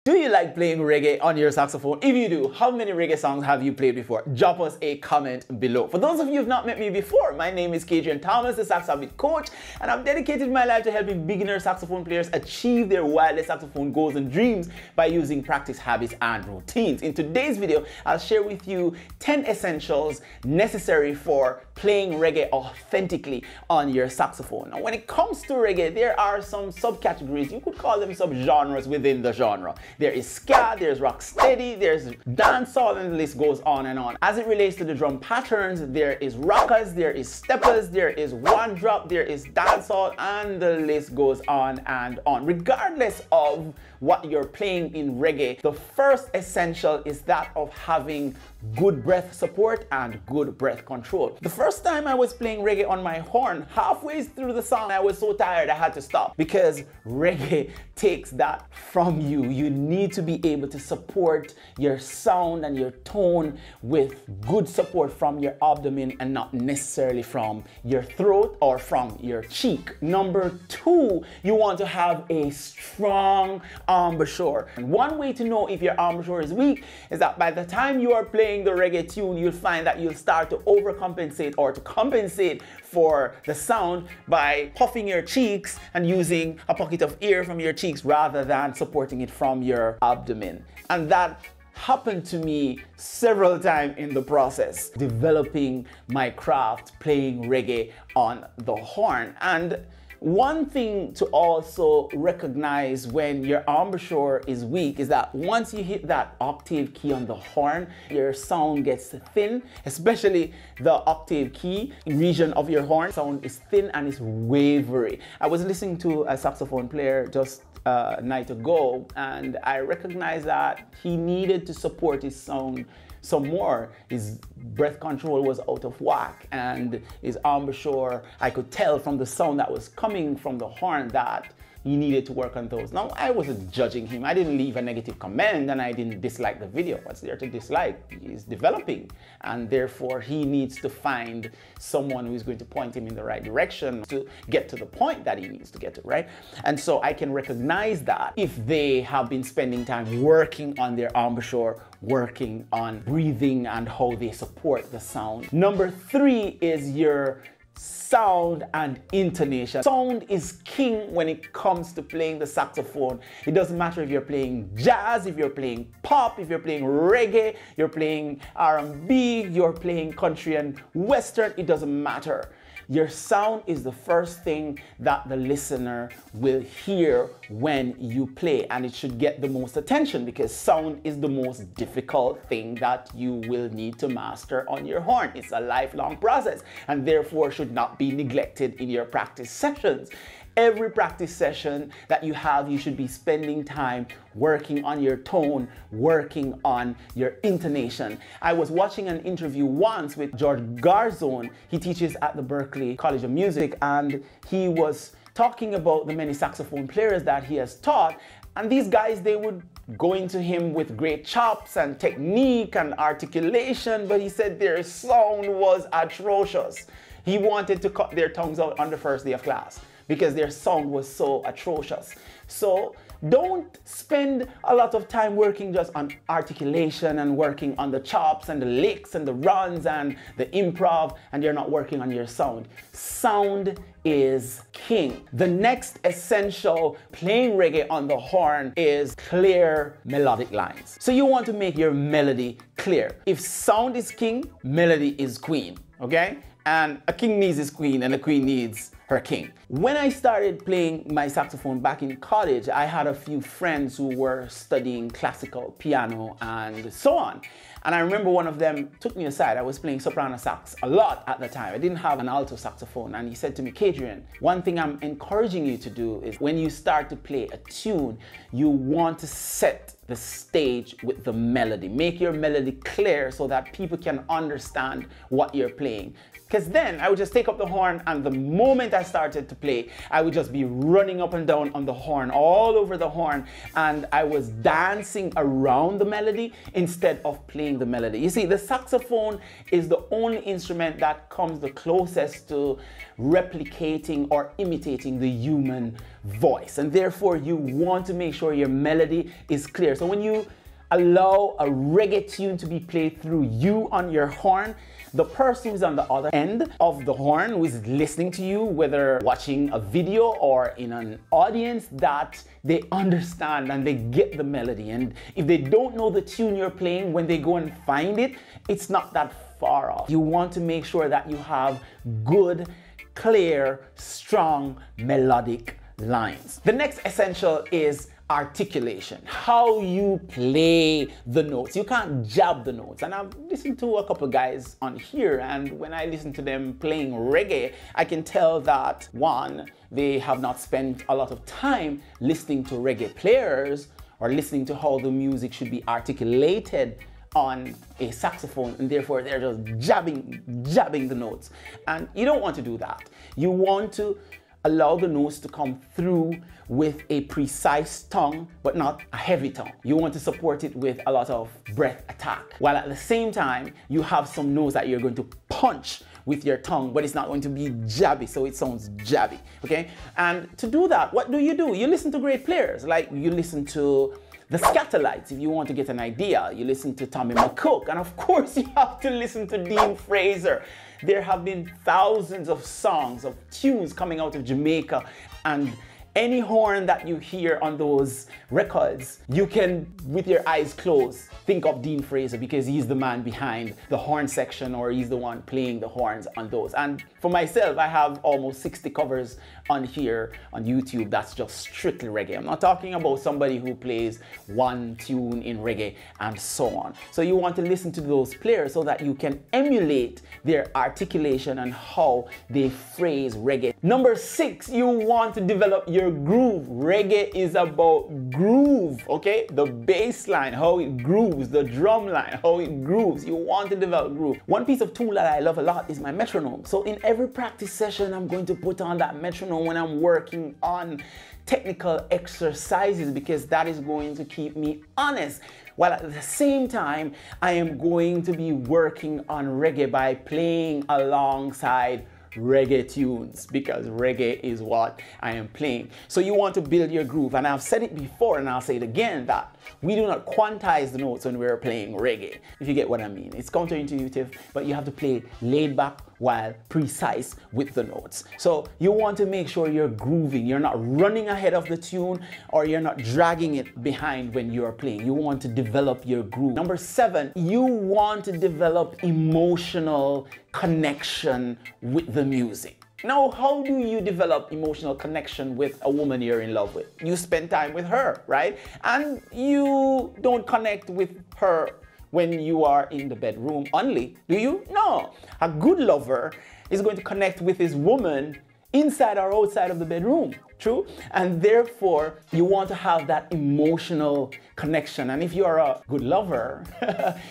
Do you like playing reggae on your saxophone? If you do, how many reggae songs have you played before? Drop us a comment below. For those of you who have not met me before, my name is Adrian Thomas, the Saxophone coach, and I've dedicated my life to helping beginner saxophone players achieve their wildest saxophone goals and dreams by using practice habits and routines. In today's video, I'll share with you 10 essentials necessary for playing reggae authentically on your saxophone. Now, when it comes to reggae, there are some subcategories. You could call them subgenres within the genre. There is ska, there's rocksteady, there's dancehall, and the list goes on and on. As it relates to the drum patterns, there is rockers, there is steppers, there is one drop, there is dancehall, and the list goes on and on. Regardless of what you're playing in reggae, the first essential is that of having good breath support and good breath control. The first time I was playing reggae on my horn, halfway through the song, I was so tired I had to stop because reggae takes that from you. You need to be able to support your sound and your tone with good support from your abdomen and not necessarily from your throat or from your cheek. Number two, you want to have a strong embouchure. And one way to know if your embouchure is weak is that by the time you are playing the reggae tune, you'll find that you'll start to overcompensate or to compensate for the sound by puffing your cheeks and using a pocket of air from your cheeks rather than supporting it from your abdomen. And that happened to me several times in the process, developing my craft playing reggae on the horn. And one thing to also recognize when your embouchure is weak is that once you hit that octave key on the horn, your sound gets thin, especially the octave key region of your horn. Sound is thin and it's wavery. I was listening to a saxophone player just a night ago, and I recognized that he needed to support his sound some more. His breath control was out of whack, and his embouchure, I could tell from the sound that was coming from the horn that he needed to work on those. Now, I wasn't judging him. I didn't leave a negative comment, and I didn't dislike the video. What's there to dislike? He's developing, and therefore he needs to find someone who is going to point him in the right direction to get to the point that he needs to get to, right? And so I can recognize that if they have been spending time working on their embouchure, working on breathing and how they support the sound. Number three is your sound and intonation. Sound is king when it comes to playing the saxophone. It doesn't matter if you're playing jazz, if you're playing pop, if you're playing reggae, you're playing R&B, you're playing country and western, it doesn't matter. Your sound is the first thing that the listener will hear when you play, and it should get the most attention because sound is the most difficult thing that you will need to master on your horn. It's a lifelong process and therefore should not be neglected in your practice sessions. Every practice session that you have, you should be spending time working on your tone, working on your intonation. I was watching an interview once with George Garzone. He teaches at the Berklee College of Music, and he was talking about the many saxophone players that he has taught. And these guys, they would go into him with great chops and technique and articulation, but he said their sound was atrocious. He wanted to cut their tongues out on the first day of class because their sound was so atrocious. So don't spend a lot of time working just on articulation and working on the chops and the licks and the runs and the improv, and you're not working on your sound. Sound is king. The next essential playing reggae on the horn is clear melodic lines. So you want to make your melody clear. If sound is king, melody is queen, okay? And a king needs his queen and a queen needs her king. When I started playing my saxophone back in college, I had a few friends who were studying classical piano and so on. And I remember one of them took me aside. I was playing soprano sax a lot at the time. I didn't have an alto saxophone. And he said to me, Adrian, one thing I'm encouraging you to do is when you start to play a tune, you want to set the stage with the melody. Make your melody clear so that people can understand what you're playing. Because then I would just take up the horn, and the moment I started to play, I would just be running up and down on the horn, all over the horn, and I was dancing around the melody instead of playing the melody. You see, the saxophone is the only instrument that comes the closest to replicating or imitating the human voice, and therefore you want to make sure your melody is clear. So when you allow a reggae tune to be played through you on your horn, the person who's on the other end of the horn, who is listening to you, whether watching a video or in an audience, that they understand and they get the melody. And if they don't know the tune you're playing, when they go and find it, it's not that far off. You want to make sure that you have good, clear, strong, melodic lines. The next essential is articulation, how you play the notes. You can't jab the notes. And I've listened to a couple guys on here, and when I listen to them playing reggae, I can tell that, one, they have not spent a lot of time listening to reggae players or listening to how the music should be articulated on a saxophone, and therefore they're just jabbing the notes. And you don't want to do that. You want to allow the notes to come through with a precise tongue, but not a heavy tongue. You want to support it with a lot of breath attack, while at the same time, you have some notes that you're going to punch with your tongue, but it's not going to be jabby, so it sounds jabby, okay? And to do that, what do? You listen to great players, like you listen to the Scatterlights, if you want to get an idea. You listen to Tommy McCook, and of course you have to listen to Dean Fraser. There have been thousands of songs, of tunes coming out of Jamaica, and any horn that you hear on those records, you can, with your eyes closed, think of Dean Fraser, because he's the man behind the horn section, or he's the one playing the horns on those. And for myself, I have almost 60 covers on here on YouTube that's just strictly reggae. I'm not talking about somebody who plays one tune in reggae and so on. So you want to listen to those players so that you can emulate their articulation and how they phrase reggae. Number 6, you want to develop your groove. Reggae is about groove, okay? The bass line, how it grooves, the drum line, how it grooves. You want to develop groove. One piece of tool that I love a lot is my metronome. So in every practice session, I'm going to put on that metronome when I'm working on technical exercises, because that is going to keep me honest. While at the same time, I am going to be working on reggae by playing alongside reggae tunes, because reggae is what I am playing. So you want to build your groove, and I've said it before and I'll say it again, that we do not quantize the notes when we're playing reggae, if you get what I mean. It's counterintuitive, but you have to play laid back while precise with the notes. So you want to make sure you're grooving. You're not running ahead of the tune, or you're not dragging it behind when you're playing. You want to develop your groove. Number 7, you want to develop emotional connection with the music. Now, how do you develop emotional connection with a woman you're in love with? You spend time with her, right? And you don't connect with her when you are in the bedroom only, do you? No. A good lover is going to connect with his woman inside or outside of the bedroom. True? And therefore, you want to have that emotional connection. And if you're a good lover,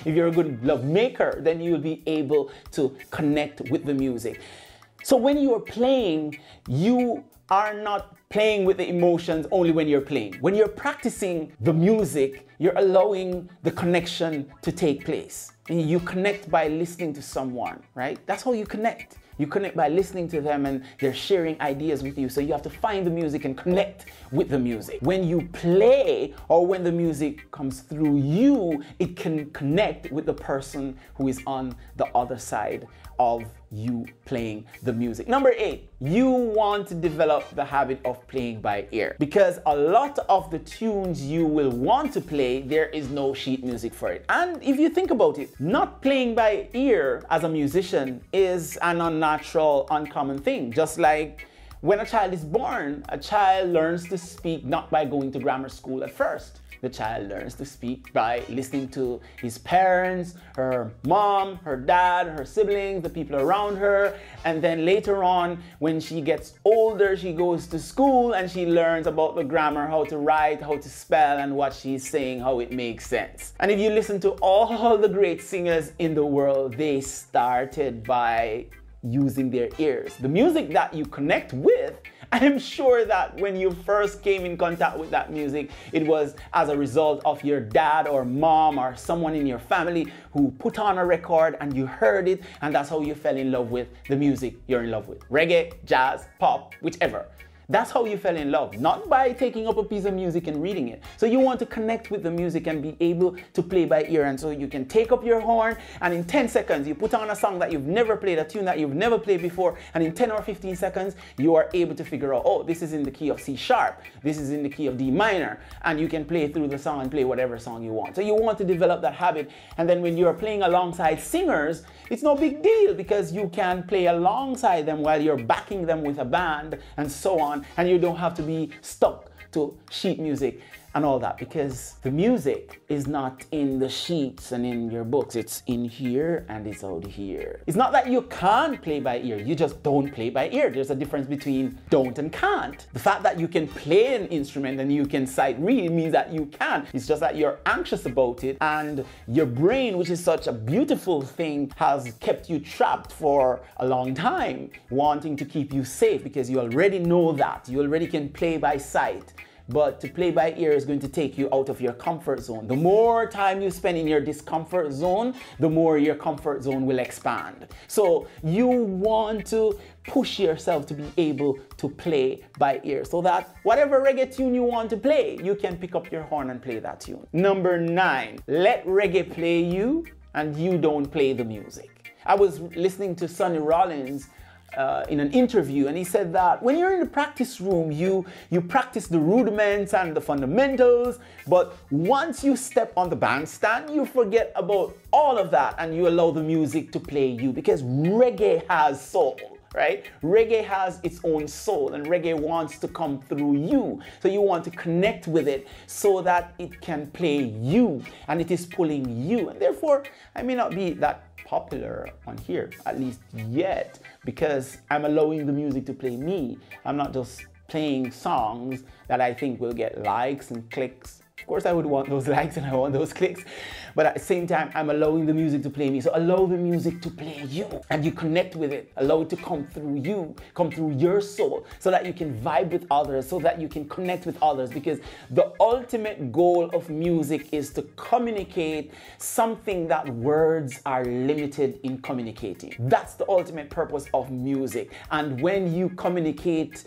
if you're a good love maker, then you'll be able to connect with the music. So when you are playing, you are not playing with the emotions only when you're playing. When you're practicing the music, you're allowing the connection to take place. And you connect by listening to someone, right? That's how you connect. You connect by listening to them, and they're sharing ideas with you. So you have to find the music and connect with the music. When you play, or when the music comes through you, it can connect with the person who is on the other side of you playing the music. Number 8, you want to develop the habit of playing by ear, because a lot of the tunes you will want to play, there is no sheet music for it. And if you think about it, not playing by ear as a musician is an unnatural, uncommon thing. Just like when a child is born, a child learns to speak not by going to grammar school at first. The child learns to speak by listening to his parents, her mom, her dad, her siblings, the people around her. And then later on, when she gets older, she goes to school and she learns about the grammar, how to write, how to spell, and what she's saying, how it makes sense. And if you listen to all the great singers in the world, they started by using their ears. The music that you connect with, I'm sure that when you first came in contact with that music, it was as a result of your dad or mom or someone in your family who put on a record and you heard it, and that's how you fell in love with the music you're in love with. Reggae, jazz, pop, whichever. That's how you fell in love, not by taking up a piece of music and reading it. So you want to connect with the music and be able to play by ear. And so you can take up your horn and in 10 seconds, you put on a song that you've never played, a tune that you've never played before. And in 10 or 15 seconds, you are able to figure out, oh, this is in the key of C sharp. This is in the key of D minor. And you can play through the song and play whatever song you want. So you want to develop that habit. And then when you're playing alongside singers, it's no big deal because you can play alongside them while you're backing them with a band and so on. And you don't have to be stuck to sheet music and all that, because the music is not in the sheets and in your books. It's in here and it's out here. It's not that you can't play by ear, you just don't play by ear. There's a difference between don't and can't. The fact that you can play an instrument and you can sight read means that you can. It's just that you're anxious about it, and your brain, which is such a beautiful thing, has kept you trapped for a long time, wanting to keep you safe because you already know that. You already can play by sight. But to play by ear is going to take you out of your comfort zone. The more time you spend in your discomfort zone, the more your comfort zone will expand. So you want to push yourself to be able to play by ear so that whatever reggae tune you want to play, you can pick up your horn and play that tune. Number 9, let reggae play you and you don't play the music. I was listening to Sonny Rollins in an interview, and he said that when you're in the practice room, you practice the rudiments and the fundamentals, but once you step on the bandstand, you forget about all of that and you allow the music to play you, because reggae has soul. Right? Reggae has its own soul, and reggae wants to come through you. So you want to connect with it so that it can play you, and it is pulling you. And therefore, I may not be that popular on here, at least yet, because I'm allowing the music to play me. I'm not just playing songs that I think will get likes and clicks. Of course, I would want those likes and I want those clicks, but at the same time, I'm allowing the music to play me. So allow the music to play you, and you connect with it. Allow it to come through you, come through your soul, so that you can vibe with others, so that you can connect with others, because the ultimate goal of music is to communicate something that words are limited in communicating. That's the ultimate purpose of music. And when you communicate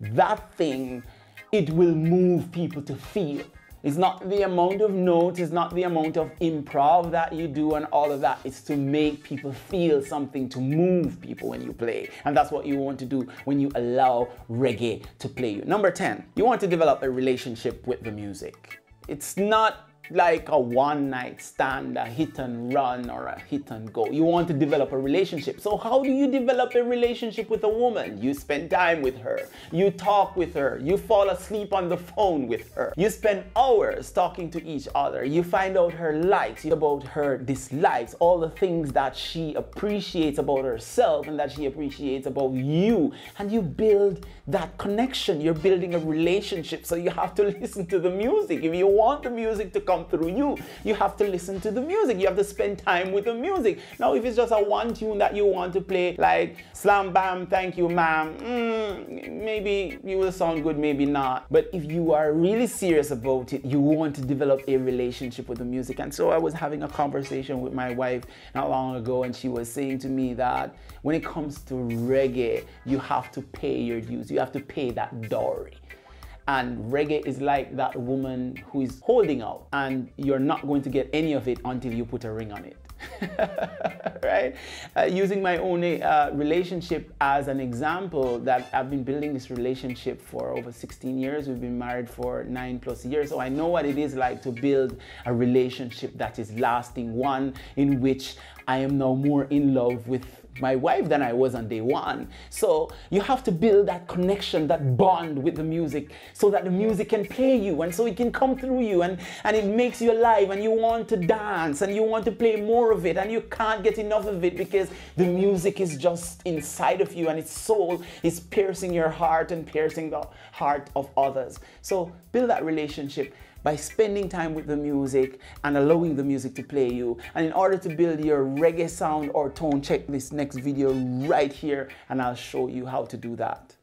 that thing, it will move people to feel. It's not the amount of notes, it's not the amount of improv that you do and all of that. It's to make people feel something, to move people when you play. And that's what you want to do when you allow reggae to play you. Number 10, you want to develop a relationship with the music. It's not like a one-night stand, a hit and run or a hit and go. You want to develop a relationship. So how do you develop a relationship with a woman? You spend time with her, you talk with her, you fall asleep on the phone with her, you spend hours talking to each other, you find out her likes, about her dislikes, all the things that she appreciates about herself and that she appreciates about you, and you build that connection. You're building a relationship, so you have to listen to the music. If you want the music to come through you, you have to listen to the music. You have to spend time with the music. Now, if it's just a one tune that you want to play, like slam bam, thank you ma'am, maybe you will sound good, maybe not. But if you are really serious about it, you want to develop a relationship with the music. And so I was having a conversation with my wife not long ago, and she was saying to me that when it comes to reggae, you have to pay your dues. You have to pay that dowry. And reggae is like that woman who is holding out, and you're not going to get any of it until you put a ring on it. Right? Using my own relationship as an example, that I've been building this relationship for over 16 years. We've been married for 9+ years. So I know what it is like to build a relationship that is lasting, one in which I am now more in love with my wife than I was on day one. So you have to build that connection, that bond with the music, so that the music can play you and so it can come through you, and it makes you alive, and you want to dance and you want to play more of it, and you can't get enough of it because the music is just inside of you and its soul is piercing your heart and piercing the heart of others. So build that relationship by spending time with the music and allowing the music to play you. And in order to build your reggae sound or tone, check this next video right here and I'll show you how to do that.